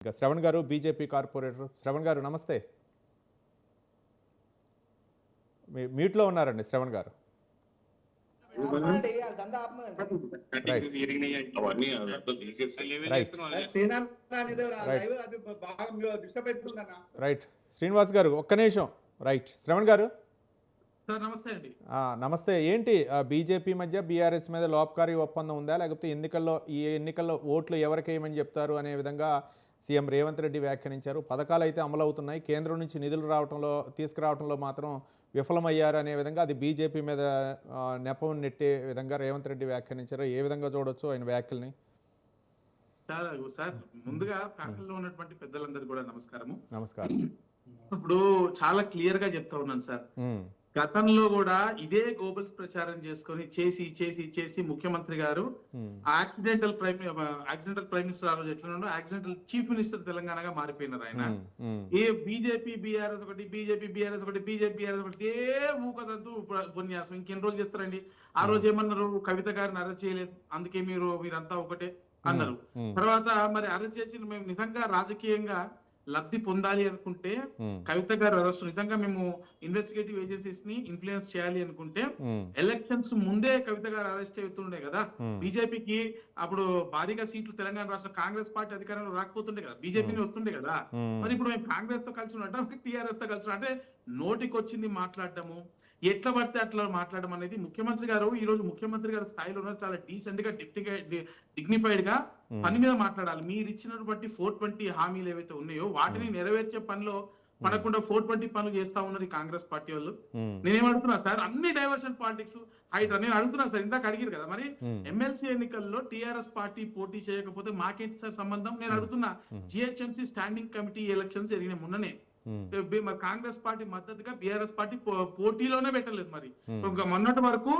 ఇంకా శ్రవణ్ గారు BJP corporator. Shravan గారు నమస్తే. మీట్లో ఉన్నారండి శ్రవణ్ గారు. రైట్ శ్రీనివాస్ గారు ఒక్క నిమిషం. రైట్ శ్రవణ్ గారు నమస్తే అండి. నమస్తే. ఏంటి బీజేపీ మధ్య బీఆర్ఎస్ మీద లోపకారీ ఒప్పందం ఉందా, లేకపోతే ఈ ఎన్నికల్లో ఓట్లు ఎవరికి వేయమని చెప్తారు అనే విధంగా సీఎం రేవంత్ రెడ్డి వ్యాఖ్యానించారు. పథకాలు అయితే అమలవుతున్నాయి, కేంద్రం నుంచి నిధులు తీసుకురావడంలో మాత్రం విఫలమయ్యారు అనే విధంగా అది బీజేపీ మీద నెపం నెట్టే విధంగా రేవంత్ రెడ్డి వ్యాఖ్యానించారు. ఏ విధంగా చూడొచ్చు ఆయన వ్యాఖ్యల్ని? సార్ ముందుగా ప్యానెల్లో ఉన్నటువంటి పెద్దలందరికీ కూడా నమస్కారం. ఇప్పుడు చాలా క్లియర్ గా చెప్తా ఉన్నాను సార్. గతంలో కూడా ఇదే గోబల్స్ ప్రచారం చేసుకొని చేసి ముఖ్యమంత్రి గారు యాక్సిడెంటల్ ప్రైమ్ మినిస్టర్ ఆ రోజు ఎట్లా యాక్సిడెంటల్ చీఫ్ మినిస్టర్ తెలంగాణగా మారిపోయినారు ఆయన. ఏ బీజేపీ బీఆర్ఎస్ ఒకటి ఏ ఊకదంతూ ఉపన్యాసం ఇంకెన్ని రోజులు చేస్తారండి. ఆ రోజు ఏమన్నారు, కవిత గారిని అరెస్ట్ చేయలేదు, అందుకే మీరంతా ఒకటే అన్నారు. తర్వాత మరి అరెస్ట్ చేసి మేము నిజంగా రాజకీయంగా లబ్ధి పొందాలి అనుకుంటే కవిత గారు అరెస్ట్ నిజంగా మేము ఇన్వెస్టిగేటివ్ ఏజెన్సీస్ ని ఇన్ఫ్లుయెన్స్ చేయాలి అనుకుంటే ఎలక్షన్స్ ముందే కవిత గారు అరెస్ట్ అవుతుండే కదా. బీజేపీకి అప్పుడు భారీగా సీట్లు తెలంగాణ రాష్ట్ర కాంగ్రెస్ పార్టీ అధికారంలో రాకపోతుండే కదా, బీజేపీని వస్తుండే కదా. మరి ఇప్పుడు మేము కాంగ్రెస్ తో కలిసి ఉన్నట్టు టీఆర్ఎస్ తో కలిసి అంటే నోటికి వచ్చింది మాట్లాడటము, ఎట్లా పడితే అట్లా మాట్లాడడం అనేది ముఖ్యమంత్రి గారు ఈ రోజు ముఖ్యమంత్రి గారి స్థాయిలో ఉన్నారు. చాలా డీసెంట్ గా డిగ్నిఫైడ్ గా పని మీద మాట్లాడాలి. మీరు ఇచ్చినటువంటి 420 హామీలు ఏవైతే ఉన్నాయో వాటిని నెరవేర్చే పనిలో పడకుండా 420 పనులు చేస్తా ఉన్నారు ఈ కాంగ్రెస్ పార్టీ వాళ్ళు. నేనేమడుగుతున్నా సార్, అన్ని డైవర్షన్ పాలిటిక్స్ హైడ్రా. నేను అడుగుతున్నా సార్, ఇందాక అడిగారు కదా, మరి ఎమ్మెల్సీ ఎన్నికల్లో టీఆర్ఎస్ పార్టీ పోటీ చేయకపోతే మాకేంటి సార్ సంబంధం? నేను అడుగుతున్నా. జిహెచ్ఎంసీ స్టాండింగ్ కమిటీ ఎలక్షన్స్ జరిగిన మొన్ననే కాంగ్రెస్ పార్టీ మద్దతుగా బీఆర్ఎస్ పార్టీ పోటీలోనే పెట్టలేదు. మరి మొన్నటి వరకు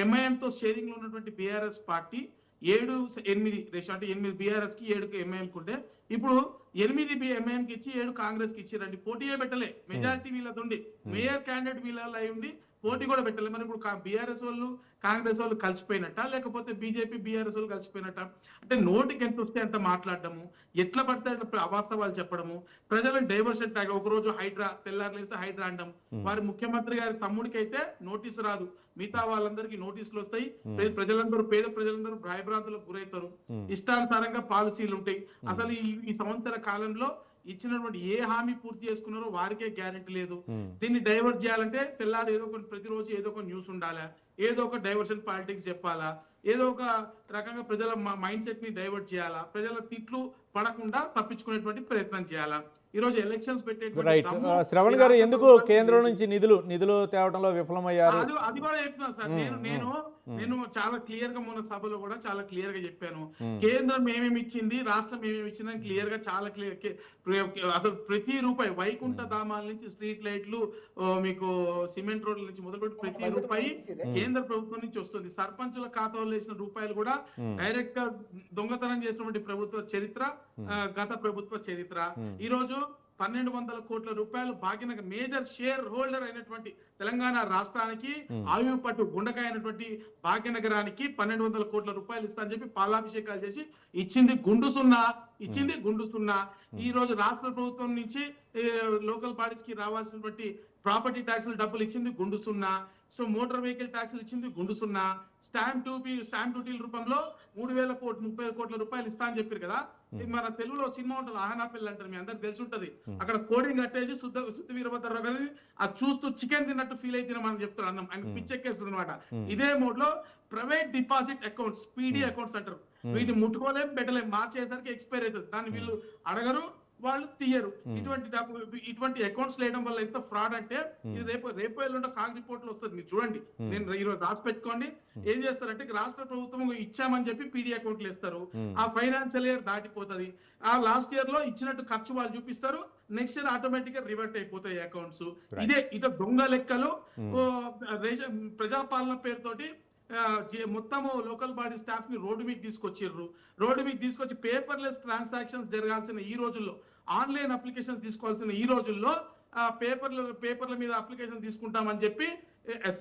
ఎంఐఎం తో షేరింగ్ లో ఉన్నటువంటి బీఆర్ఎస్ పార్టీ 7-8 రేషియో, అంటే 8 బీఆర్ఎస్ కి 7 ఎంఐఎం కుంటే ఇప్పుడు 8 ఎంఐఎం కి ఇచ్చి 7 కాంగ్రెస్ కి ఇచ్చారండి. పోటీయే పెట్టలే. మెజారిటీ వీళ్ళది మేయర్ క్యాండిడేట్ వీళ్ళ అయి ఉండి పోటీ కూడా పెట్టలేదు. మరి ఇప్పుడు బీఆర్ఎస్ వాళ్ళు కాంగ్రెస్ వాళ్ళు కలిసిపోయినట్ట, లేకపోతే బీజేపీ బీఆర్ఎస్ వాళ్ళు కలిసిపోయినట్ట? అంటే నోటికి ఎంత వస్తే అంత మాట్లాడటము, ఎట్లా పడితే అట్లా అవాస్తవాలు చెప్పడము, ప్రజలను డైవర్షన్ ట్యాగ్. ఒక రోజు హైడ్రా, తెల్లారులేసి హైడ్రా అంటాం. వారి ముఖ్యమంత్రి గారి తమ్ముడికి అయితే నోటీసు రాదు, మిగతా వాళ్ళందరికీ నోటీసులు వస్తాయి. పేద ప్రజలందరూ భయభ్రాంతులకు గురవుతారు. ఇష్టానుసారంగా పాలసీలు ఉంటాయి. అసలు ఈ సంవత్సర కాలంలో ఇచ్చినటువంటి ఏ హామీ పూర్తి చేసుకున్నారో వారికే గ్యారెంటీ లేదు. దీన్ని డైవర్ట్ చేయాలంటే తెల్లారి ప్రతిరోజు ఏదో ఒక న్యూస్ ఉండాలా, ఏదో ఒక డైవర్షన్ పాలిటిక్స్ చెప్పాలా, ఏదో ఒక రకంగా ప్రజల మైండ్ సెట్ ని డైవర్ట్ చేయాలా, ప్రజల తిట్లు పడకుండా తప్పించుకునేటువంటి ప్రయత్నం చేయాలా. ఈ రోజు ఎలక్షన్స్ శ్రవణ్ గారు ఎందుకు కేంద్రం నుంచి నిధులు తేవడంలో విఫలమయ్యారు? అది కూడా చెప్తున్నాను సార్. నేను చాలా క్లియర్ గా మొన్న సభలో కూడా చాలా క్లియర్ గా చెప్పాను. కేంద్రం ఏమేమి ఇచ్చింది, రాష్ట్రం ఏమేమి ఇచ్చిందని క్లియర్ గా చాలా క్లియర్. అసలు ప్రతి రూపాయి, వైకుంఠ ధామాల నుంచి స్ట్రీట్ లైట్లు, మీకు సిమెంట్ రోడ్ల నుంచి మొదలుపెట్టి ప్రతి రూపాయి కేంద్ర ప్రభుత్వం నుంచి వస్తుంది. సర్పంచుల ఖాతాలో వేసిన రూపాయలు కూడా డైరెక్ట్ గా దొంగతనం చేసినటువంటి ప్రభుత్వ చరిత్ర, గత ప్రభుత్వ చరిత్ర. ఈ రోజు 1200 కోట్ల రూపాయలు భాగ్యనగర్ మేజర్ షేర్ హోల్డర్ అయినటువంటి తెలంగాణ రాష్ట్రానికి ఆయువు పట్టు గుండకాయ అయినటువంటి భాగ్యనగరానికి 1200 కోట్ల రూపాయలు ఇస్తా అని చెప్పి పాలాభిషేకాలు చేసి ఇచ్చింది గుండు సున్నా. ఈ రోజు రాష్ట్ర ప్రభుత్వం నుంచి లోకల్ బాడీస్ కి రావాల్సినటువంటి ప్రాపర్టీ ట్యాక్స్ డబ్బులు ఇచ్చింది గుండు సున్నా. సో మోటార్ వెహికల్ ట్యాక్స్ ఇచ్చింది గుండు సున్నా. స్టాంప్ డ్యూటీల రూపంలో 3030 కోట్ల రూపాయలు ఇస్తా అని చెప్పారు కదా. మన తెలుగులో సినిమా ఉంటుంది, ఆహనాపిల్లి అంటారు, మీ అందరికి తెలిసి ఉంటది. అక్కడ కోడింగ్ కట్టేసి శుద్ధ వీరభద్రరావు గారిని అది చూస్తూ చికెన్ తిన్నట్టు ఫీల్ అయితే మనం చెప్తారు అన్నం, ఆయన పిచ్చెక్కేస్తుంది అనమాట. ఇదే మోడ్ లో private deposit accounts, PD accounts అంటారు, వీటిని ముట్టుకోలేం పెట్టలేం, మార్చేసరికి ఎక్స్పైర్ అవుతుంది. దాన్ని వీళ్ళు అడగరు, వాళ్ళు తీయరు. ఇటువంటి అకౌంట్స్ లేయడం వల్ల ఎంత ఫ్రాడ్ అంటే, ఇది రేపు ఎల్లుండో కాగ్ రిపోర్ట్ లో వస్తుంది, మీరు చూడండి. నేను ఈరోజు రాసి పెట్టుకోండి. ఏం చేస్తారంటే రాష్ట్ర ప్రభుత్వం ఇచ్చామని చెప్పి పీడీ అకౌంట్లు ఇస్తారు. ఆ ఫైనాన్షియల్ ఇయర్ దాటిపోతుంది. ఆ లాస్ట్ ఇయర్ లో ఇచ్చినట్టు ఖర్చు వాళ్ళు చూపిస్తారు, నెక్స్ట్ ఇయర్ ఆటోమేటిక్ గా రివర్ట్ అయిపోతాయి అకౌంట్స్. ఇట దొంగ లెక్కలు, ప్రజాపాలన పేరుతోటి మొత్తము లోకల్ బాడీ స్టాఫ్ ని రోడ్డు మీద తీసుకొచ్చి పేపర్లెస్ ట్రాన్సాక్షన్స్ జరగాల్సిన ఈ రోజుల్లో, ఆన్లైన్ అప్లికేషన్ తీసుకోవాల్సిన ఈ రోజుల్లో పేపర్ల మీద అప్లికేషన్ తీసుకుంటామని చెప్పి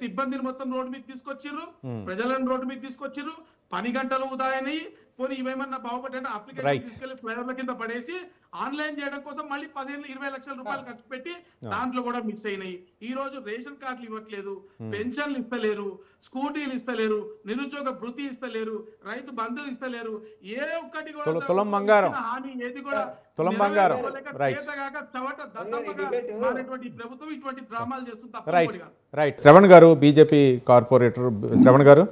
సిబ్బందిని మొత్తం రోడ్డు మీద తీసుకొచ్చిర్రు, ప్రజలను రోడ్డు మీద తీసుకొచ్చిర్రు. పని గంటలు ఉదాయని పోనీ ఇవేమన్నా బాగుపడ్డా అప్లికేషన్ Right. తీసుకెళ్లి ఫ్లైఓవర్ల కింద పడేసి ఆన్లైన్ చేయడం కోసం మళ్ళీ 15-20 లక్షల రూపాయలు ఖర్చు పెట్టి దాంట్లో కూడా మిస్ అయినాయి. ఈ రోజు రేషన్ కార్డులు ఇవ్వట్లేదు, పెన్షన్లు ఇస్తలేరు, స్కూటీలు ఇస్తలేరు, నిరుద్యోగ భృతి ఇస్తలేరు, రైతు బంధు ఇస్తలేరు. ఏ ఒక్కటి కూడా తులం బంగారం. హామీ ఏది కూడా తులం బంగారం. రైట్ చేతగాక చవట దద్దమ్మగా మారేటువంటి ప్రభుత్వం ఇటువంటి డ్రామాలు చేస్తుంది తప్ప రైట్ ఇంకోటి కాదు. రైట్ శ్రవణ్ గారు, బీజేపీ కార్పొరేటర్ శ్రవణ్ గారు.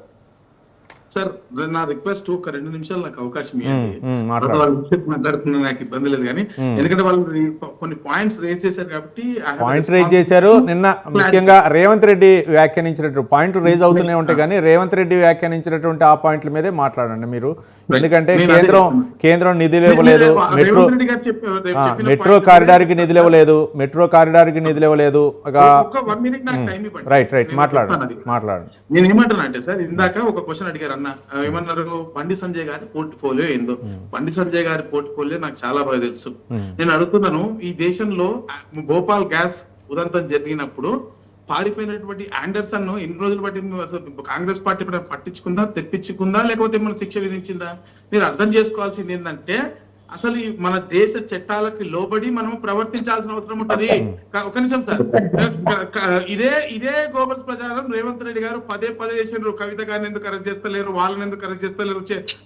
సార్ నా రిక్వెస్ట్ ఒక 2 నిమిషాలు నాకు అవకాశం ఇవ్వండి. మాట్లాడు. వాళ్ళ విషయం మాట్లాడుతున్నా నాకు ఇబ్బంది లేదు కానీ ఎందుకంటే వాళ్ళు కొన్ని పాయింట్స్ రేస్ చేశారు కాబట్టి పాయింట్స్ రేజ్ చేశారు. నిన్న ముఖ్యంగా రేవంత్ రెడ్డి వ్యాఖ్యానించినట్టు పాయింట్లు రేజ్ అవుతూనే ఉంటాయి కానీ రేవంత్ రెడ్డి వ్యాఖ్యానించినటువంటి ఆ పాయింట్ల మీదే మాట్లాడండి మీరు. ఎందుకంటే కేంద్రం నిధులు ఇవ్వలేదు, మెట్రో కారిడార్కి నిధులు ఇవ్వలేదు, రైట్ రైట్ మాట్లాడండి. నేను ఏమంటున్నా అంటే సార్ ఇందాక ఒక క్వశ్చన్ అడిగారు అన్న, ఏమన్నారు బండి సంజయ్ గారి పోర్ట్ఫోలియో ఏందో. బండి సంజయ్ గారి పోర్ట్ఫోలియో నాకు చాలా బాగా తెలుసు. నేను అడుగుతున్నాను, ఈ దేశంలో భోపాల్ గ్యాస్ ఉదంతం జరిగినప్పుడు పారిపోయినటువంటి ఆండర్సన్ ఎన్ని రోజులు పట్టింది? అసలు కాంగ్రెస్ పార్టీ పట్టించుకుందా, తెప్పించుకుందా, లేకపోతే మన శిక్ష విధించిందా? మీరు అర్థం చేసుకోవాల్సింది ఏంటంటే అసలు మన దేశ చట్టాలకి లోబడి మనం ప్రవర్తించాల్సిన అవసరం ఉంటది. ఒక నిమిషం సార్, ఇదే గోబల్స్ ప్రచారం రేవంత్ రెడ్డి గారు పదే చేసిన కవిత గారిని ఎందుకు అరెస్ట్ చేస్తలేరు, వాళ్ళని ఎందుకు అరెస్ట్ చేస్తలేరు,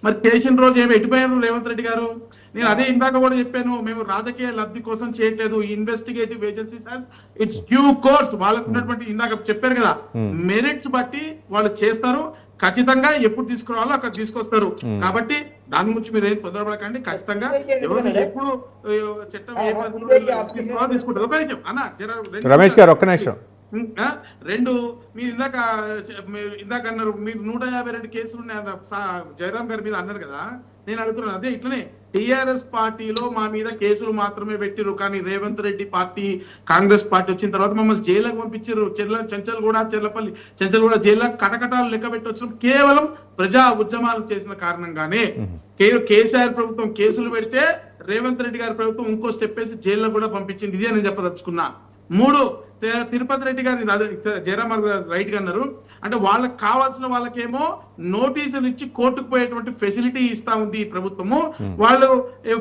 మరి చేసిన రోజు ఏమి ఎటుపోయారు రేవంత్ రెడ్డి గారు? నేను అదే ఇందాక కూడా చెప్పాను, మేము రాజకీయ లబ్ధి కోసం చేయట్లేదు. Investigative agencies it's due course వాళ్ళకు ఉన్నటువంటి ఇందాక చెప్పారు కదా మెరిట్స్ బట్టి వాళ్ళు చేస్తారు. ఖచ్చితంగా ఎప్పుడు తీసుకురావాలో అక్కడ తీసుకొస్తారు. కాబట్టి దాని గురించి మీరు ఏం తొందరపడకండి. ఖచ్చితంగా ఎవరు ఎప్పుడు చట్టం తీసుకుంటారు. ఒక నిమిషం అన్న, రమేష్ గారు ఒక్క నిమిషం. 2 మీరు ఇందాక అన్నారు మీరు 152 కేసులు జయరాం గారి మీద అన్నారు కదా. నేను అడుగుతున్నాను అదే ఇట్లనే టిఆర్ఎస్ పార్టీలో మా మీద కేసులు మాత్రమే పెట్టిరు, కానీ రేవంత్ రెడ్డి పార్టీ కాంగ్రెస్ పార్టీ వచ్చిన తర్వాత మమ్మల్ని జైలుకు పంపించారు. చెంచల్ కూడా జైల్లో కటకటాలు లెక్క పెట్టి వచ్చిన కేవలం ప్రజా ఉద్యమాలు చేసిన కారణంగానే. కేసీఆర్ ప్రభుత్వం కేసులు పెడితే రేవంత్ రెడ్డి గారి ప్రభుత్వం ఇంకో స్టెప్ వేసి జైల్లో కూడా పంపించింది. ఇదే నేను చెప్పదలుచుకున్నా. 3 తిరుపతి రెడ్డి గారిని జయరామ్ రైట్ గా అన్నారు అంటే వాళ్ళకి కావాల్సిన వాళ్ళకేమో నోటీసులు ఇచ్చి కోర్టుకు పోయేటువంటి ఫెసిలిటీ ఇస్తా ఉంది ఈ ప్రభుత్వము. వాళ్ళు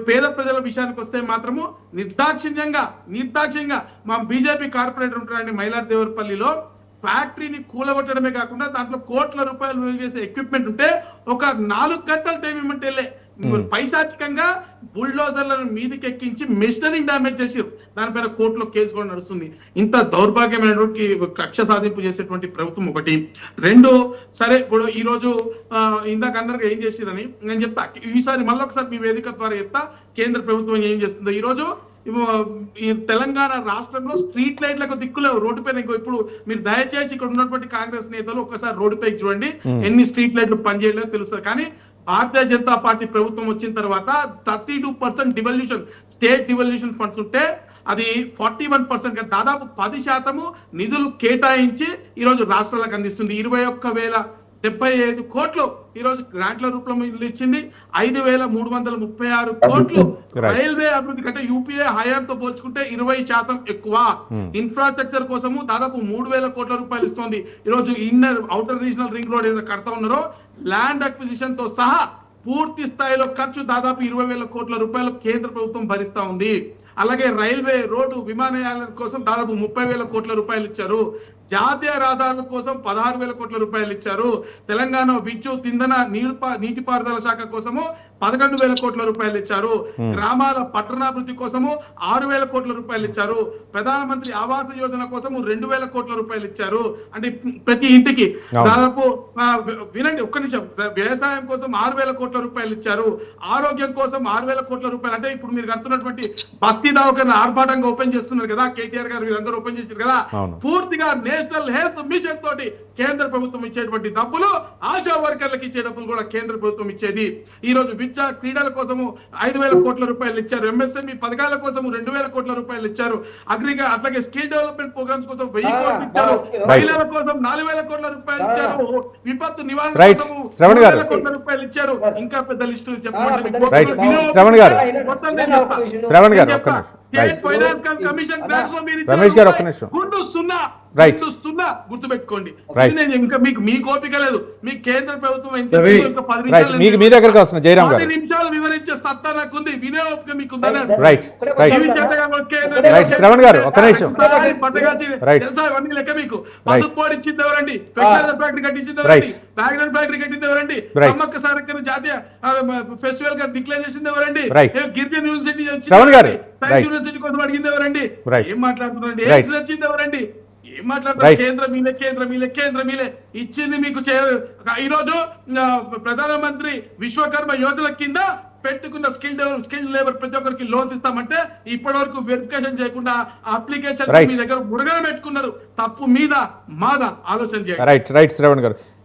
పేద ప్రజల విషయానికి వస్తే మాత్రము నిర్దాక్ష్యంగా మా బీజేపీ కార్పొరేటర్ ఉంటారండి మైలార్దేవరపల్లిలో ఫ్యాక్టరీని కూలగొట్టడమే కాకుండా దాంట్లో కోట్ల రూపాయలు విలువ చేసే ఎక్విప్మెంట్ ఉంటే ఒక 4 గంటల టైం ఇవ్వమంటే పైశాచికంగా బుల్డోజర్లను మీదకి ఎక్కించి మిషనరీ డ్యామేజ్ చేసారు. దానిపైన కోర్టులో కేసు కూడా నడుస్తుంది. ఇంత దౌర్భాగ్యమైనటువంటి కక్ష సాధింపు చేసేటువంటి ప్రభుత్వం ఒకటి. 2 సరే ఇప్పుడు ఈ రోజు ఇందాక అందరికి ఏం చేసిరని నేను చెప్తా. ఈసారి మళ్ళొకసారి మీ వేదిక ద్వారా చెప్తా కేంద్ర ప్రభుత్వం ఏం చేస్తుందో. ఈ రోజు ఈ తెలంగాణ రాష్ట్రంలో స్ట్రీట్ లైట్లకు దిక్కులేవు, రోడ్డు పైన. ఇప్పుడు మీరు దయచేసి ఇక్కడ ఉన్నటువంటి కాంగ్రెస్ నేతలు ఒక్కసారి రోడ్డు పైకి చూడండి, ఎన్ని స్ట్రీట్ లైట్లు పనిచేయలేదో తెలుస్తుంది. కానీ భారతీయ జనతా పార్టీ ప్రభుత్వం వచ్చిన తర్వాత 32% డివల్యూషన్ స్టేట్ డివల్యూషన్ ఫండ్స్ ఉంటే అది 41%, దాదాపు 10% నిధులు కేటాయించి ఈ రోజు రాష్ట్రాలకు అందిస్తుంది. 21,075 కోట్లు ఈ రోజు గ్రాంట్ల రూపంలో ఇచ్చింది. 5,336 కోట్లు రైల్వే అభివృద్ధి కంటే యూపీఏ హయాంతో పోల్చుకుంటే 20% ఎక్కువ. ఇన్ఫ్రాస్ట్రక్చర్ కోసము దాదాపు 3,000 కోట్ల రూపాయలు ఇస్తోంది. ఈ రోజు inner outer regional ring road ఏదైతే కడతా ఉన్నారో ల్యాండ్ అక్విజిషన్ తో సహా పూర్తి స్థాయిలో ఖర్చు దాదాపు 20,000 కోట్ల రూపాయలు కేంద్ర ప్రభుత్వం భరిస్తా ఉంది. అలాగే రైల్వే, రోడ్డు, విమానయానం కోసం దాదాపు 30,000 కోట్ల రూపాయలు ఇచ్చారు. జాతీయ రహదారుల కోసం 16,000 కోట్ల రూపాయలు ఇచ్చారు. తెలంగాణ విద్యుత్, ఇంధన, నీటిపారుదల శాఖ కోసము 11,000 కోట్ల రూపాయలు ఇచ్చారు. గ్రామాల పట్టణాభివృద్ధి కోసము 6,000 కోట్ల రూపాయలు ఇచ్చారు. ప్రధానమంత్రి ఆవాస యోజన కోసము 2,000 కోట్ల రూపాయలు ఇచ్చారు. అంటే ప్రతి ఇంటికి దాదాపు వినండి ఒక్క నిమిషం, వ్యవసాయం కోసం 6,000 కోట్ల రూపాయలు ఇచ్చారు. ఆరోగ్యం కోసం 6,000 కోట్ల రూపాయలు. అంటే ఇప్పుడు మీరు కడుతున్నటువంటి బస్తీ దవాఖాన ఆర్భాటంగా ఓపెన్ చేస్తున్నారు కదా, కేటీఆర్ గారు వీరందరూ ఓపెన్ చేశారు కదా. పూర్తిగా నేషనల్ హెల్త్ మిషన్ తోటి కేంద్ర ప్రభుత్వం ఇచ్చేటువంటి డబ్బులు, ఆశా వర్కర్లకు ఇచ్చే డబ్బులు కూడా కేంద్ర ప్రభుత్వం ఇచ్చేది. ఈ రోజు విద్యా క్రీడల కోసము 5,000 కోట్ల రూపాయలు ఇచ్చారు. ఎంఎస్ఎంఈ పథకాల కోసము 2,000 కోట్ల రూపాయలు ఇచ్చారు. అగ్రిగా అట్లాగే స్కిల్ డెవలప్మెంట్ ప్రోగ్రామ్స్ కోసం 1000 కోట్లు ఇచ్చారు. మహిళల కోసం 4,000 కోట్ల రూపాయలు ఇచ్చారు. విపత్తు నివారణ కోసము 3,000 కోట్ల రూపాయలు ఇచ్చారు. ఇంకా పెద్ద లిస్టు చెప్పమంటే స్టేట్ ఫైనాన్స్ కమిషన్ గ్రాంట్స్ లో మీరు ఇచ్చిన రమేష్ గారు, ఒక్క రూపాయి నిమిషం. గుండు సున్నా, Right. గుండు సున్నా, గుర్తుపెట్టుకోండి. Right. ఇది నేను ఇంకా మీకు మీ కోపిక లేదు. మీ కేంద్ర ప్రభుత్వం ఎంత రవి. ఇచ్చిందో ఇంకా 10 రైట్, నిమిషాలు మీ దగ్గరకు వస్తున్నా జయరామ్ 10 గారు. నిమిషాలు వివరించే సత్తా నాకుంది, వినే ఓపిక మీకుందని రైట్ రైట్ రైట్, శ్రవణ్ గారు, ఒక్క నిమిషం. Right. తెలుసా ఇవన్నీ లెక్క మీకు? Right. పసుపు పొడి ఇచ్చింది ఎవరండి? ఫెర్టిలైజర్ ఫ్యాక్టరీ కట్టించింది ఎవరండి? బ్యాగ్లైన్ ఫ్యాక్టరీ కట్టింది ఎవరండి? Right. సమ్మక్క సారక్కను జాతీయ ఫెస్టివల్ గా డిక్లేర్ చేసింది ఎవరండి? Right. గిరిజన యూనివర్సిటీ వచ్చింది శ్రవణ్ గారు. ఎవరండి? Science Right. యూనివర్సిటీ కోసం అడిగింది ఎవరండి? Right. ఏం మాట్లాడుతున్నారండి? Right. ఏం వచ్చింది ఎవరండి? ఏం మాట్లాడుతున్నారు? Right. కేంద్ర మీలే ఇచ్చింది మీకు. ఈ రోజు ప్రధానమంత్రి విశ్వకర్మ యోజన కింద పెట్టుకున్న స్కిల్డ్ లేబర్ ప్రతి ఒక్కరికి లోన్స్ ఇస్తామంటే ఇప్పటి వరకు వెరిఫికేషన్ చేయకుండా అప్లికేషన్ Right. మీ దగ్గర మురగన పెట్టుకున్నారు. తప్పు మీద మాదా ఆలోచన చేయండి. రైట్ రైట్, శ్రవణ్ గారు.